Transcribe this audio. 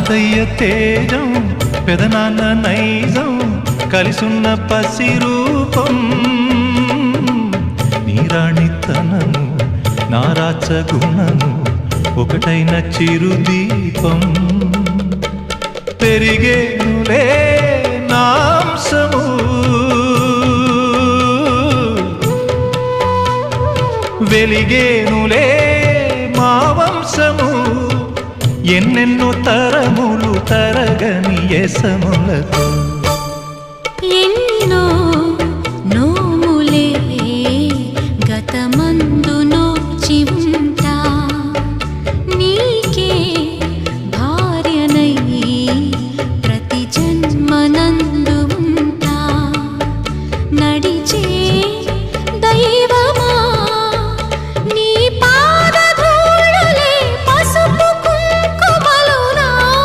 తాతయ్య తేజం పెదనాన్న నైజం కలిసున్న పసి రూపం నీరాణితనము నారాచ గుణము ఒకటైన చిరుదీపం పెరిగేనులే నాంసము వెలిగేనులే మా వంశము ఎన్నెన్నో తరములు తరగని యసములతో